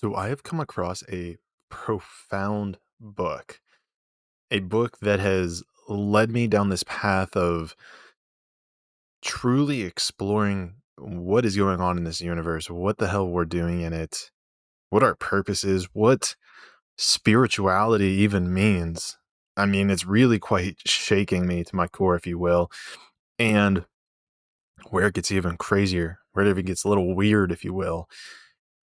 So I have come across a profound a book that has led me down this path of truly exploring what is going on in this universe, what the hell we're doing in it, what our purpose is, what spirituality even means. I mean, it's really quite shaking me to my core, if you will. And where it gets even crazier, where it even gets a little weird, if you will,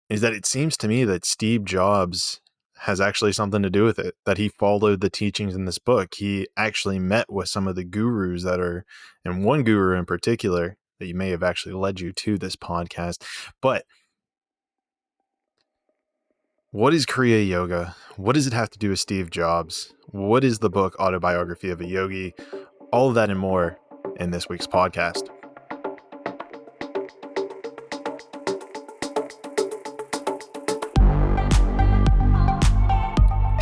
is that it seems to me that Steve Jobs has actually something to do with it, that he followed the teachings in this book. He actually met with some of the gurus that are, and one guru in particular that you may have actually led you to this podcast. But what is Kriya Yoga? What does it have to do with Steve Jobs? What is the book Autobiography of a Yogi? All of that and more in this week's podcast.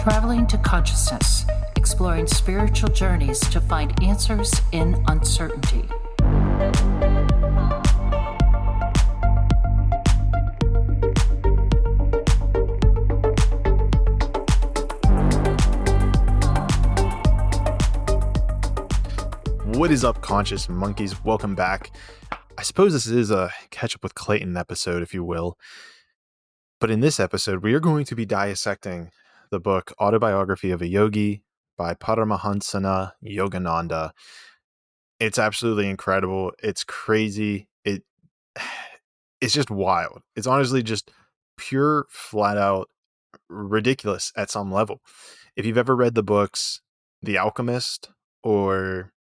Traveling to consciousness, exploring spiritual journeys to find answers in uncertainty. What is up, conscious monkeys? Welcome back. I suppose this is a catch up with Clayton episode, if you will. But in this episode, we are going to be dissecting the book Autobiography of a Yogi by Paramahansa Yogananda. It's absolutely incredible. It's crazy. It's just wild. It's honestly just pure, flat out ridiculous at some level. If you've ever read the books The Alchemist, or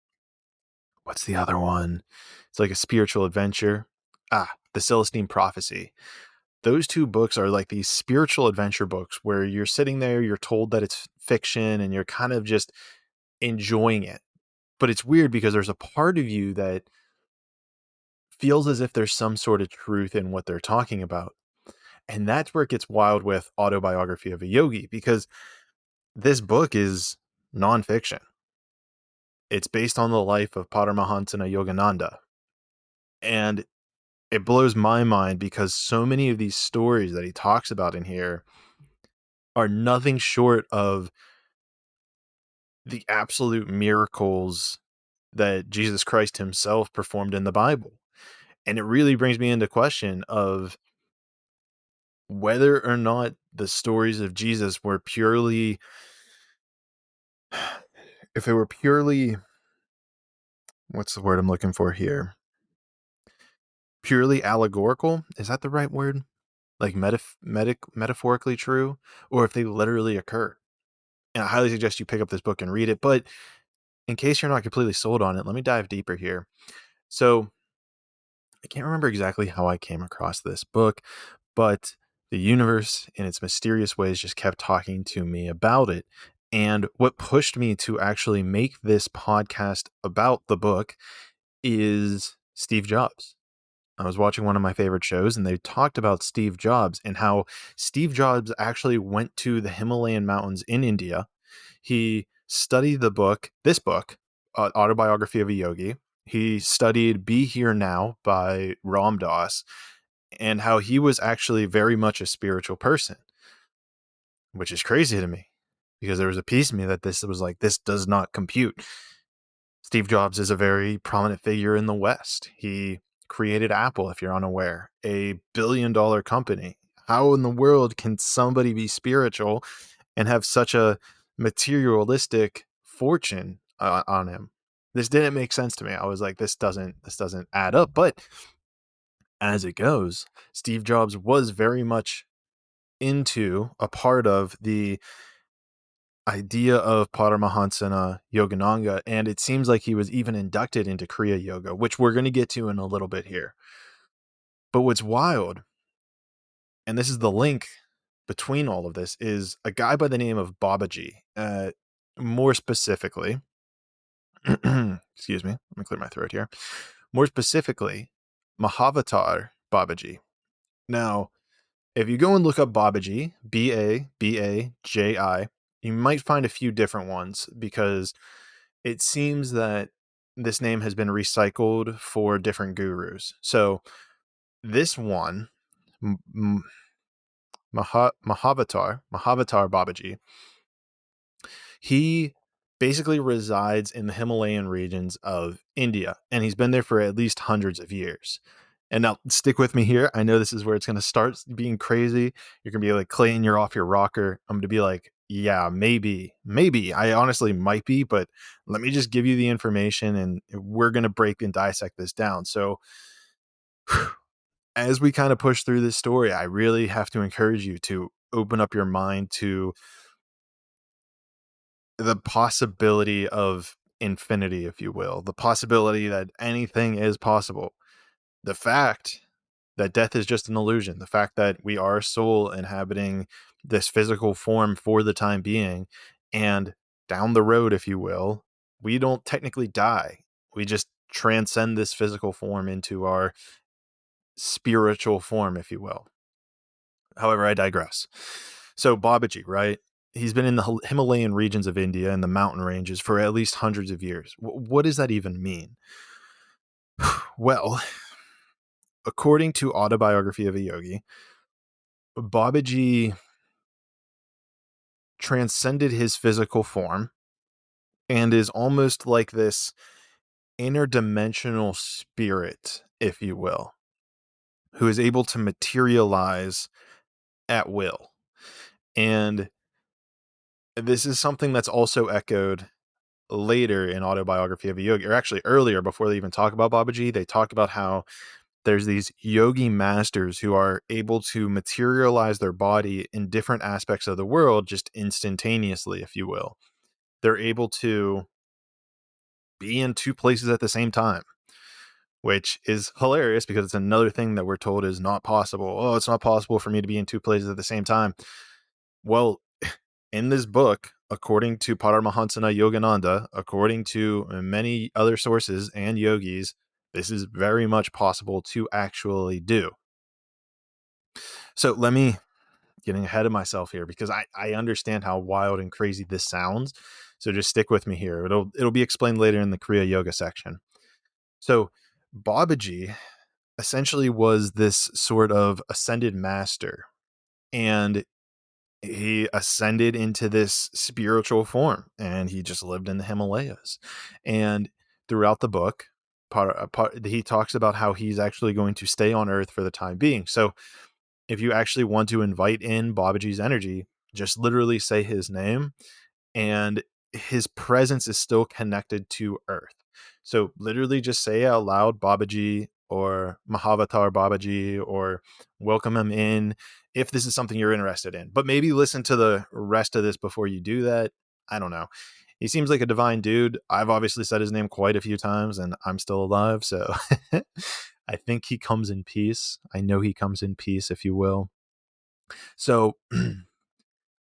what's the other one? It's like a spiritual adventure. The Celestine Prophecy. Those two books are like these spiritual adventure books where you're sitting there, you're told that it's fiction, and you're kind of just enjoying it. But it's weird because there's a part of you that feels as if there's some sort of truth in what they're talking about. And that's where it gets wild with Autobiography of a Yogi, because this book is nonfiction. It's based on the life of Paramahansa Yogananda. And it blows my mind because so many of these stories that he talks about in here are nothing short of the absolute miracles that Jesus Christ himself performed in the Bible. And it really brings me into question of whether or not the stories of Jesus were purely, if they were purely, what's the word I'm looking for here? Purely allegorical? Is that the right word? Like metaphorically true? Or if they literally occurred. And I highly suggest you pick up this book and read it. But in case you're not completely sold on it, let me dive deeper here. So I can't remember exactly how I came across this book, but the universe in its mysterious ways just kept talking to me about it. And what pushed me to actually make this podcast about the book is Steve Jobs. I was watching one of my favorite shows and they talked about Steve Jobs and how Steve Jobs actually went to the Himalayan mountains in India. He studied this book, Autobiography of a Yogi. He studied Be Here Now by Ram Dass, and how he was actually very much a spiritual person, which is crazy to me because there was a piece of me that this was like, this does not compute. Steve Jobs is a very prominent figure in the West. He created Apple, if you're unaware, a billion-dollar company. How in the world can somebody be spiritual and have such a materialistic fortune on him? This didn't make sense to me. I was like, this doesn't add up. But as it goes, Steve Jobs was very much into a part of the idea of Paramahansa Yogananda, and it seems like he was even inducted into Kriya Yoga, which we're going to get to in a little bit here. But what's wild, and this is the link between all of this, is a guy by the name of Babaji. More specifically, excuse me, let me clear my throat here. More specifically, Mahavatar Babaji. Now, if you go and look up Babaji, Babaji, you might find a few different ones because it seems that this name has been recycled for different gurus. So this one, Mahavatar Babaji, he basically resides in the Himalayan regions of India, and he's been there for at least hundreds of years. And now, stick with me here. I know this is where it's going to start being crazy. You're going to be like, Clayton, you're off your rocker. I'm going to be like, yeah, maybe. I honestly might be, but let me just give you the information and we're going to break and dissect this down. So, as we kind of push through this story, I really have to encourage you to open up your mind to the possibility of infinity, if you will, the possibility that anything is possible. The fact that death is just an illusion, the fact that we are a soul inhabiting this physical form for the time being, and down the road, if you will, we don't technically die. We just transcend this physical form into our spiritual form, if you will. However, I digress. So Babaji, right? He's been in the Himalayan regions of India and the mountain ranges for at least hundreds of years. What does that even mean? Well, according to Autobiography of a Yogi, Babaji transcended his physical form and is almost like this interdimensional spirit, if you will, who is able to materialize at will. And this is something that's also echoed later in Autobiography of a Yogi, or actually earlier, before they even talk about Babaji. They talk about how there's these yogi masters who are able to materialize their body in different aspects of the world just instantaneously, if you will. They're able to be in two places at the same time, which is hilarious because it's another thing that we're told is not possible. Oh, it's not possible for me to be in two places at the same time. Well, in this book, according to Paramahansa Yogananda, according to many other sources and yogis, this is very much possible to actually do. So let me, getting ahead of myself here, because I understand how wild and crazy this sounds. So just stick with me here. It'll be explained later in the Kriya Yoga section. So Babaji essentially was this sort of ascended master, and he ascended into this spiritual form, and he just lived in the Himalayas. And throughout the book, he talks about how he's actually going to stay on Earth for the time being. So if you actually want to invite in Babaji's energy, just literally say his name, and his presence is still connected to Earth. So literally just say out loud Babaji or Mahavatar Babaji, or welcome him in if this is something you're interested in. But maybe listen to the rest of this before you do that. I don't know. He seems like a divine dude. I've obviously said his name quite a few times and I'm still alive. So I think he comes in peace. I know he comes in peace, if you will. So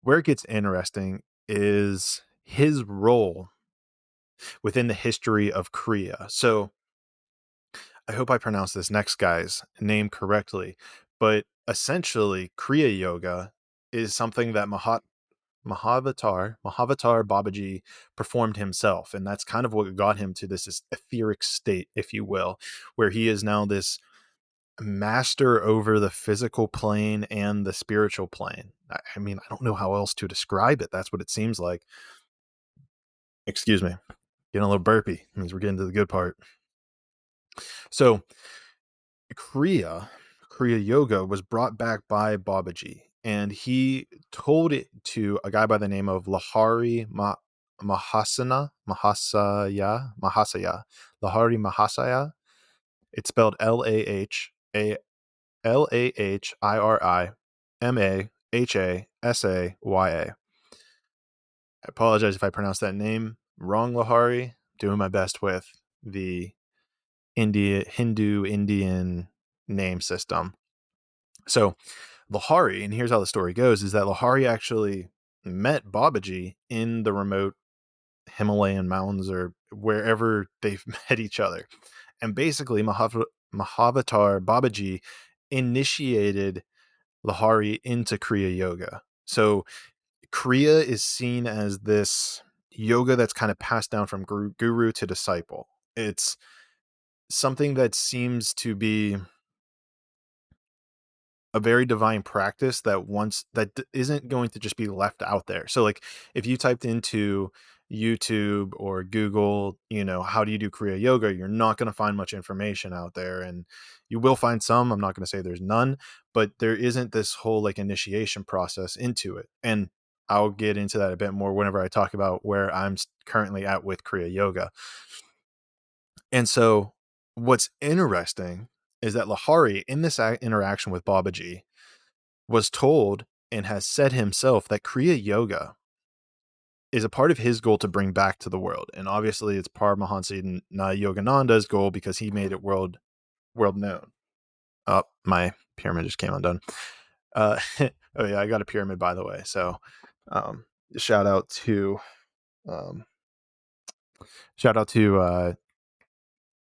where it gets interesting is his role within the history of Kriya. So I hope I pronounced this next guy's name correctly, but essentially Kriya Yoga is something that Mahavatar Babaji performed himself, and that's kind of what got him to this etheric state, if you will, where he is now this master over the physical plane and the spiritual plane. I mean, I don't know how else to describe it. That's what it seems like. Excuse me, getting a little burpy means we're getting to the good part. So Kriya Yoga was brought back by Babaji, and he told it to a guy by the name of Lahari Mahasaya. It's spelled Lahiri Mahasaya. I apologize if I pronounced that name wrong, Lahari. Doing my best with the Hindu Indian name system. So Lahari, and here's how the story goes, is that Lahari actually met Babaji in the remote Himalayan mountains or wherever they've met each other. And basically Mahavatar Babaji initiated Lahari into Kriya Yoga. So Kriya is seen as this yoga that's kind of passed down from guru to disciple. It's something that seems to be a very divine practice that isn't going to just be left out there. So like if you typed into YouTube or Google, how do you do Kriya Yoga, you're not going to find much information out there, and you will find some. I'm not going to say there's none, but there isn't this whole like initiation process into it. And I'll get into that a bit more whenever I talk about where I'm currently at with Kriya Yoga. And so what's interesting is that Lahari, in this interaction with Babaji, was told and has said himself that Kriya Yoga is a part of his goal to bring back to the world. And obviously it's Paramahansa Yogananda's goal because he made it world known. Oh, my pyramid just came undone. Oh yeah, I got a pyramid, by the way. So um, shout out to um,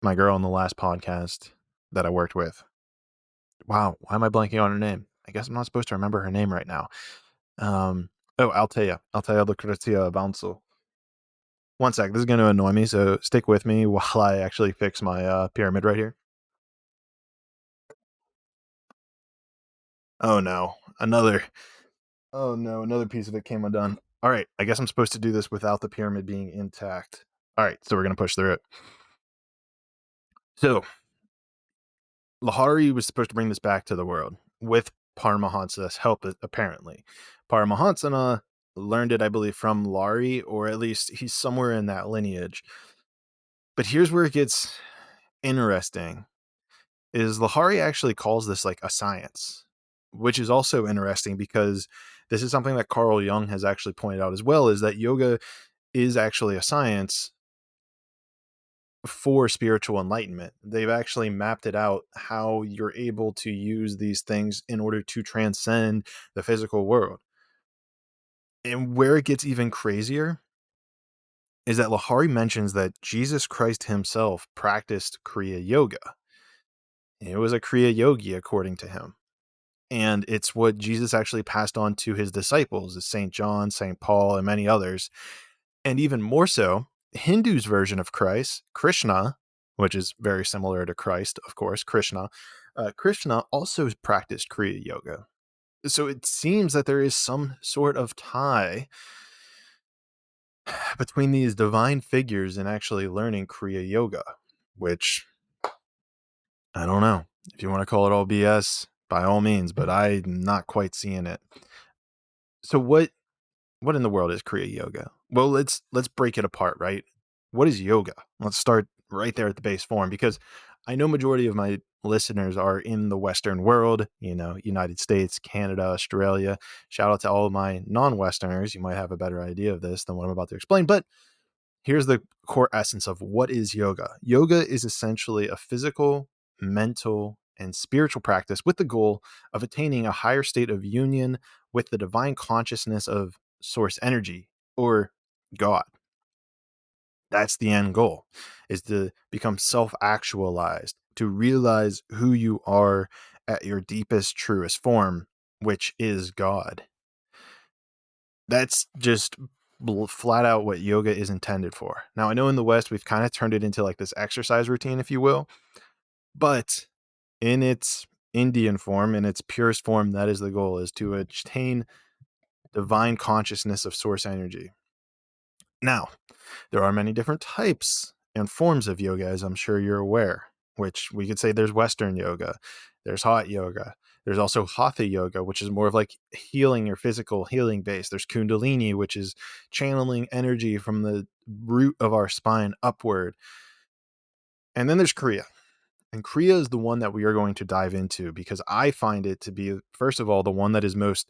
my girl in the last podcast that I worked with. Wow, why am I blanking on her name? I guess I'm not supposed to remember her name right now. Altea Lucrezia Bounce. One sec, this is going to annoy me, so stick with me while I actually fix my pyramid right here. Oh no, another piece of it came undone. All right, I guess I'm supposed to do this without the pyramid being intact. All right, so we're going to push through it. So, Lahari was supposed to bring this back to the world with Paramahansa's help, apparently. Paramahansa learned it, I believe, from Lari, or at least he's somewhere in that lineage. But here's where it gets interesting, is Lahari actually calls this like a science, which is also interesting because this is something that Carl Jung has actually pointed out as well, is that yoga is actually a science for spiritual enlightenment. They've actually mapped it out how you're able to use these things in order to transcend the physical world. And where it gets even crazier is that Lahari mentions that Jesus Christ himself practiced Kriya Yoga. It was a Kriya Yogi, according to him. And it's what Jesus actually passed on to his disciples, St. John, St. Paul, and many others. And even more so, Hindu's version of Christ, Krishna, which is very similar to Christ, of course, Krishna also practiced Kriya Yoga. So it seems that there is some sort of tie between these divine figures and actually learning Kriya Yoga, which I don't know. If you want to call it all BS, by all means, but I'm not quite seeing it. So what in the world is Kriya Yoga? Well, let's break it apart, right? What is yoga? Let's start right there at the base form, because I know majority of my listeners are in the Western world, United States, Canada, Australia. Shout out to all of my non-Westerners. You might have a better idea of this than what I'm about to explain, but here's the core essence of what is yoga. Yoga is essentially a physical, mental, and spiritual practice with the goal of attaining a higher state of union with the divine consciousness of source energy, or God. That's the end goal, is to become self-actualized, to realize who you are at your deepest, truest form, which is God. That's just flat out what yoga is intended for. Now, I know in the West, we've kind of turned it into like this exercise routine, if you will, but in its Indian form, in its purest form, that is the goal, is to attain divine consciousness of source energy. Now, there are many different types and forms of yoga, as I'm sure you're aware, which we could say there's Western yoga, there's hot yoga, there's also hatha yoga, which is more of like healing, your physical healing base. There's kundalini, which is channeling energy from the root of our spine upward. And then there's Kriya. And Kriya is the one that we are going to dive into, because I find it to be, first of all, the one that is most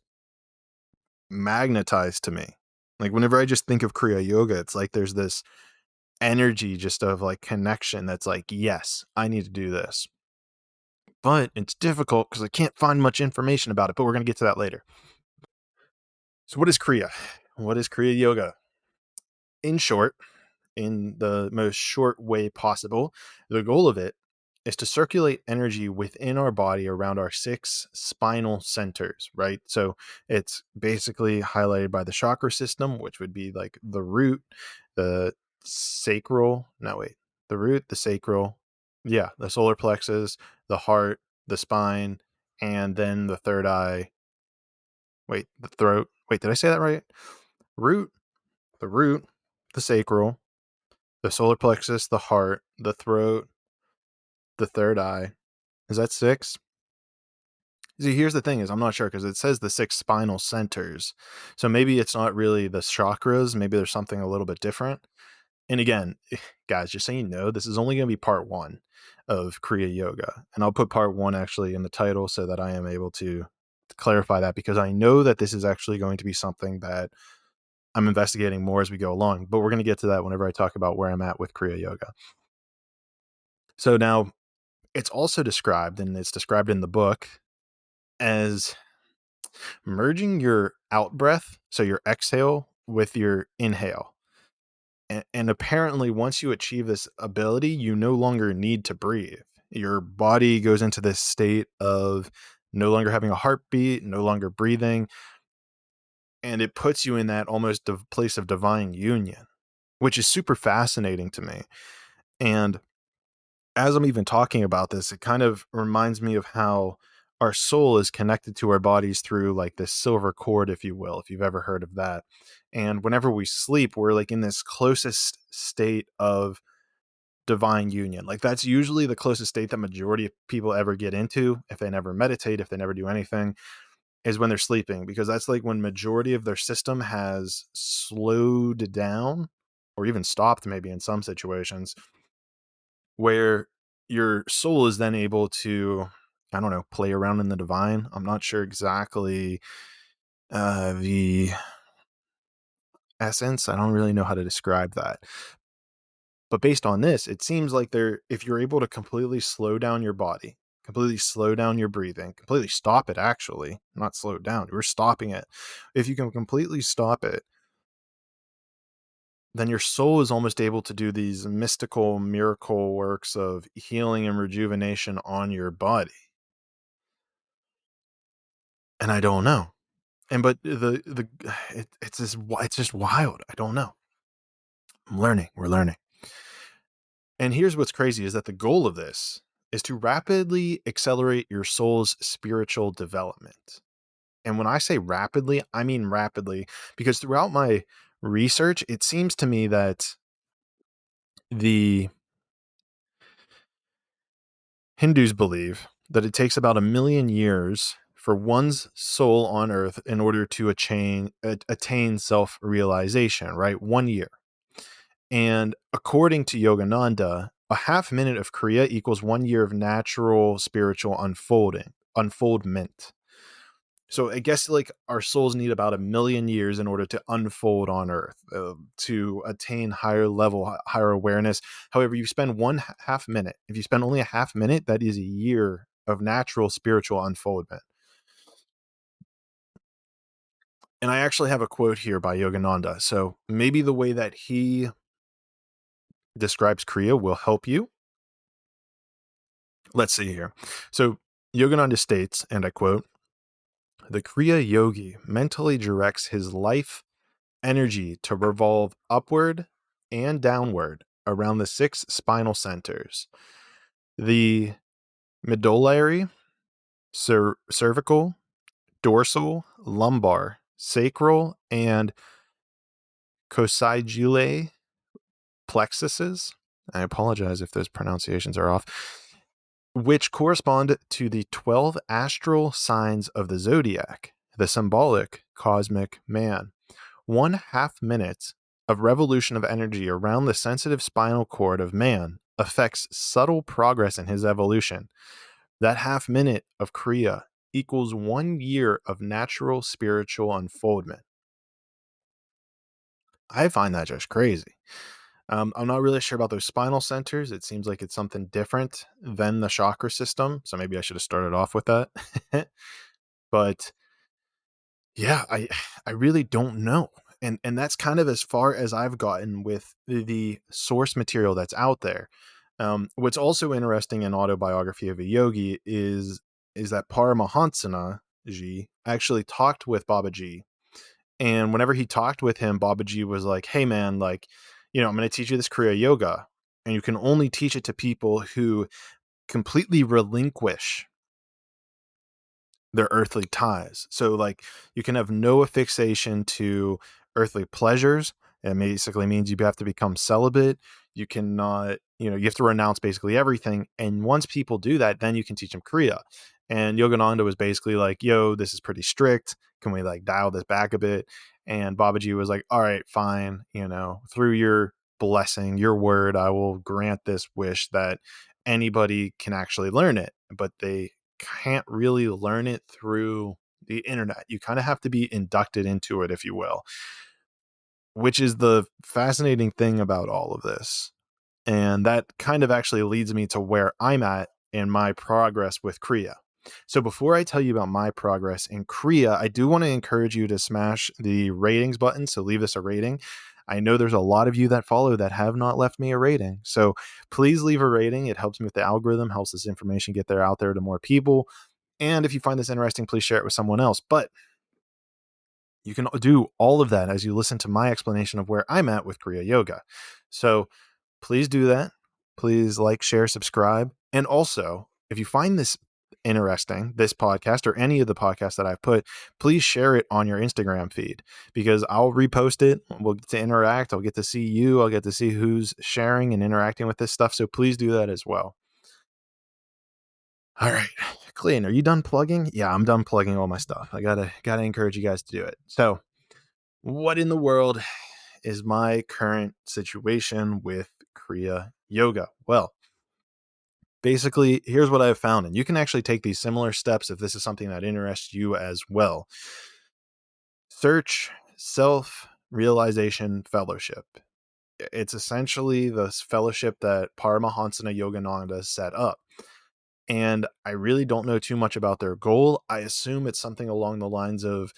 magnetized to me. Like whenever I just think of Kriya Yoga, it's like there's this energy just of like connection that's like, yes, I need to do this. But it's difficult because I can't find much information about it, but we're going to get to that later. So what is Kriya? What is Kriya Yoga? In short, in the most short way possible, the goal of it is to circulate energy within our body around our 6 spinal centers, right? So it's basically highlighted by the chakra system, which would be like the root, the sacral, no wait, the root, the sacral, yeah, the solar plexus, the heart, the spine, and then the third eye. Wait, the throat. Wait, did I say that right? Root, the root, the sacral, the solar plexus, the heart, the throat, the third eye. Is that 6? See, here's the thing is I'm not sure because it says the 6 spinal centers. So maybe it's not really the chakras. Maybe there's something a little bit different. And again, guys, just so you know, this is only going to be part 1 of Kriya Yoga. And I'll put part 1 actually in the title so that I am able to clarify that, because I know that this is actually going to be something that I'm investigating more as we go along. But we're going to get to that whenever I talk about where I'm at with Kriya Yoga. So now it's also described, and it's described in the book, as merging your out breath, so your exhale, with your inhale. And apparently, once you achieve this ability, you no longer need to breathe. Your body goes into this state of no longer having a heartbeat, no longer breathing, and it puts you in that almost place of divine union, which is super fascinating to me. And as I'm even talking about this, it kind of reminds me of how our soul is connected to our bodies through like this silver cord, if you will, if you've ever heard of that. And whenever we sleep, we're like in this closest state of divine union. Like that's usually the closest state that majority of people ever get into if they never meditate, if they never do anything, is when they're sleeping, because that's like when majority of their system has slowed down or even stopped maybe in some situations, where your soul is then able to, I don't know, play around in the divine. I'm not sure exactly the essence. I don't really know how to describe that. But based on this, it seems like if you're able to completely slow down your body, completely slow down your breathing, completely stop it, actually, not slow it down, we're stopping it. If you can completely stop it, then your soul is almost able to do these mystical miracle works of healing and rejuvenation on your body. And I don't know. And but it's just wild. I don't know. I'm learning. We're learning. And here's what's crazy is that the goal of this is to rapidly accelerate your soul's spiritual development. And when I say rapidly, I mean rapidly, because throughout my research, it seems to me that the Hindus believe that it takes about 1,000,000 years for one's soul on earth in order to attain self-realization, right? 1 year. And according to Yogananda, a half minute of Kriya equals 1 year of natural spiritual unfoldment. So I guess like our souls need about 1,000,000 years in order to unfold on earth, to attain higher level, higher awareness. However, you spend half minute. If you spend only a half minute, that is a year of natural spiritual unfoldment. And I actually have a quote here by Yogananda. So maybe the way that he describes Kriya will help you. Let's see here. So Yogananda states, and I quote, "The Kriya Yogi mentally directs his life energy to revolve upward and downward around the 6 spinal centers: the medullary, cervical, dorsal, lumbar, sacral, and coccygeal plexuses." I apologize if those pronunciations are off. "Which correspond to the 12 astral signs of the zodiac, the symbolic cosmic man. 1/2 minute of revolution of energy around the sensitive spinal cord of man affects subtle progress in his evolution. That half minute of Kriya equals 1 year of natural spiritual unfoldment." I find that just crazy. I'm not really sure about those spinal centers. It seems like it's something different than the chakra system. So maybe I should have started off with that. But yeah, I really don't know. And that's kind of as far as I've gotten with the source material that's out there. What's also interesting in Autobiography of a Yogi is that Paramahansa ji actually talked with Babaji. And whenever he talked with him, Babaji was like, "Hey man, like, I'm going to teach you this Kriya Yoga, and you can only teach it to people who completely relinquish their earthly ties. So like you can have no affixation to earthly pleasures. It basically means you have to become celibate. You cannot, you have to renounce basically everything. And once people do that, then you can teach them Kriya. And Yogananda was basically like, yo, this is pretty strict. Can we like dial this back a bit? And Babaji was like, all right, fine. Through your blessing, your word, I will grant this wish that anybody can actually learn it. But they can't really learn it through the internet. You kind of have to be inducted into it, if you will, which is the fascinating thing about all of this. And that kind of actually leads me to where I'm at in my progress with Kriya. So before I tell you about my progress in Kriya, I do want to encourage you to smash the ratings button. So leave us a rating. I know there's a lot of you that follow that have not left me a rating. So please leave a rating. It helps me with the algorithm, helps this information get there out there to more people. And if you find this interesting, please share it with someone else. But you can do all of that as you listen to my explanation of where I'm at with Kriya Yoga. So please do that. Please like, share, subscribe. And also, if you find this interesting, this podcast or any of the podcasts that I've put, please share it on your Instagram feed because I'll repost it. We'll get to interact. I'll get to see you. I'll get to see who's sharing and interacting with this stuff. So please do that as well. All right. Clayton, are you done plugging? Yeah, I'm done plugging all my stuff. I gotta encourage you guys to do it. So what in the world is my current situation with Kriya Yoga? Well, basically, here's what I've found, and you can actually take these similar steps if this is something that interests you as well. Search Self Realization Fellowship. It's essentially the fellowship that Paramahansa Yogananda set up. And I really don't know too much about their goal. I assume it's something along the lines of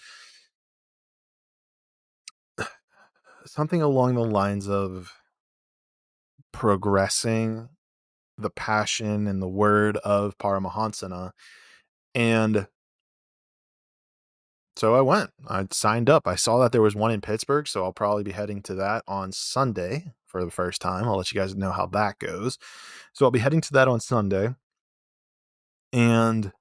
progressing the passion and the word of Paramahansa. And so I signed up. I saw that there was one in Pittsburgh, so I'll probably be heading to that on Sunday for the first time. I'll let you guys know how that goes. So I'll be heading to that on Sunday. And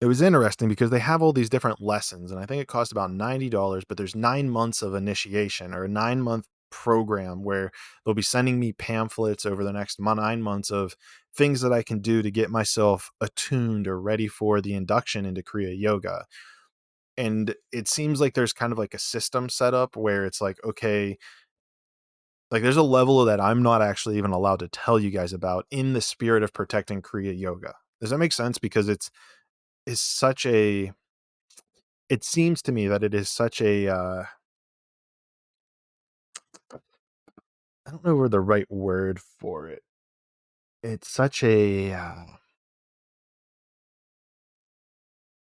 it was interesting because they have all these different lessons, and I think it cost about $90, but there's 9 months of initiation or a 9-month program where they'll be sending me pamphlets over the next 9 months of things that I can do to get myself attuned or ready for the induction into Kriya Yoga. And it seems like there's kind of like a system set up where it's like, okay, like there's a level that I'm not actually even allowed to tell you guys about in the spirit of protecting Kriya Yoga. Does that make sense? Because is such a it seems to me that it is such a I don't know where the right word for it. It's such a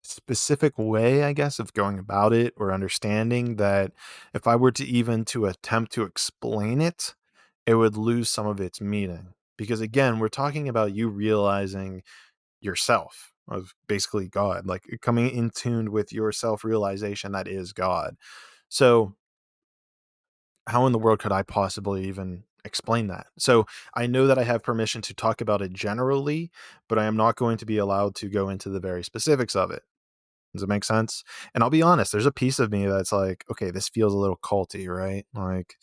specific way, I guess, of going about it or understanding that if I were to even to attempt to explain it, it would lose some of its meaning. Because again, we're talking about you realizing yourself of basically God, like coming in tune with your self realization that is God. So how in the world could I possibly even explain that? So I know that I have permission to talk about it generally, but I am not going to be allowed to go into the very specifics of it. Does it make sense? And I'll be honest, there's a piece of me that's like, okay, this feels a little culty, right? Like,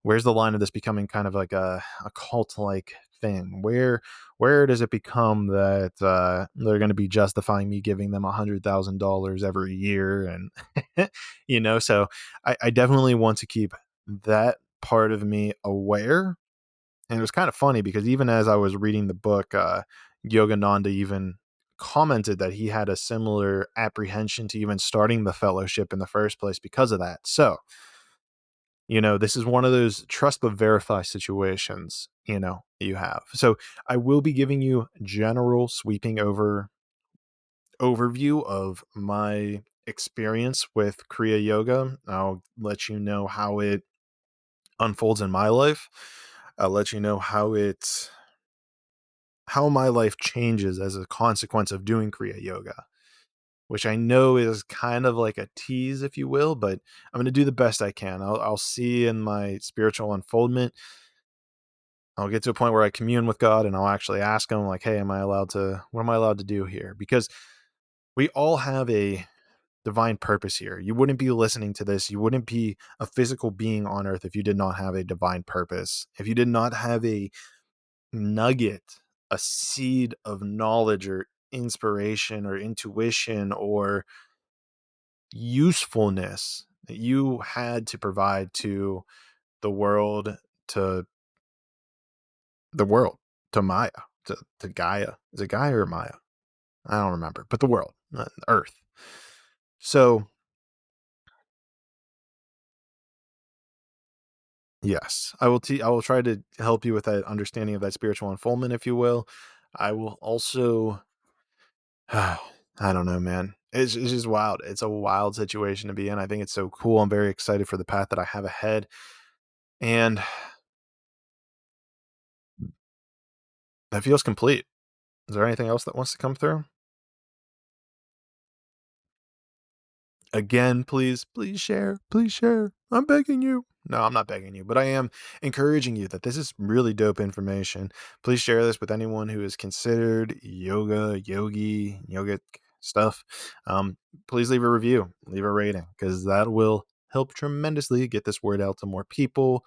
where's the line of this becoming kind of like a cult like thing? Where does it become that they're going to be justifying me giving them $100,000 every year? And so I definitely want to keep that part of me aware. And it was kind of funny because even as I was reading the book, Yogananda even commented that he had a similar apprehension to even starting the fellowship in the first place because of that. So, this is one of those trust but verify situations, you have. So I will be giving you general sweeping overview of my experience with Kriya Yoga. I'll let you know how it unfolds in my life. I'll let you know how my life changes as a consequence of doing Kriya Yoga, which I know is kind of like a tease, if you will, but I'm going to do the best I can. I'll see in my spiritual unfoldment. I'll get to a point where I commune with God and I'll actually ask him, like, hey, what am I allowed to do here? Because we all have a divine purpose here. You wouldn't be listening to this. You wouldn't be a physical being on earth if you did not have a divine purpose. If you did not have a nugget, a seed of knowledge or inspiration or intuition or usefulness that you had to provide to the world, to the world, to Maya, to Gaia. Is it Gaia or Maya? I don't remember, but the world, Earth. So, yes, I will try to help you with that understanding of that spiritual unfoldment, if you will. I will also, I don't know, man. It's just wild. It's a wild situation to be in. I think it's so cool. I'm very excited for the path that I have ahead. And that feels complete. Is there anything else that wants to come through? Again, please share. Please share. I'm begging you. No, I'm not begging you, but I am encouraging you that this is really dope information. Please share this with anyone who has considered yogic stuff. Please leave a review, leave a rating, because that will help tremendously get this word out to more people.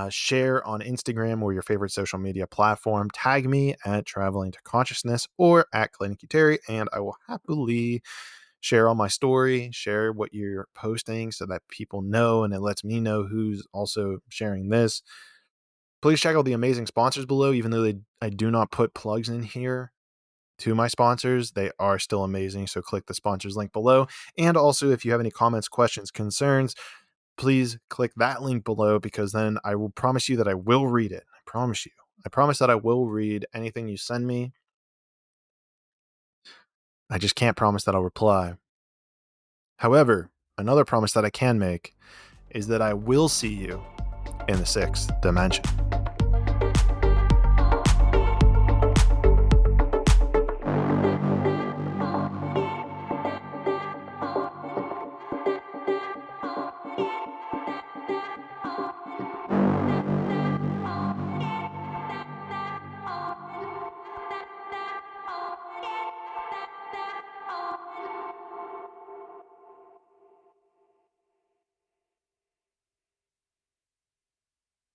Share on Instagram or your favorite social media platform. Tag me at Traveling to Consciousness or at Clayton Terry, and I will happily share on my story, share what you're posting so that people know, and it lets me know who's also sharing this. Please check out the amazing sponsors below. Even though I do not put plugs in here to my sponsors, they are still amazing. So click the sponsors link below. And also, if you have any comments, questions, concerns, please click that link below, because then I will promise you that I will read it. I promise you. I promise that I will read anything you send me. I just can't promise that I'll reply. However, another promise that I can make is that I will see you in the sixth dimension.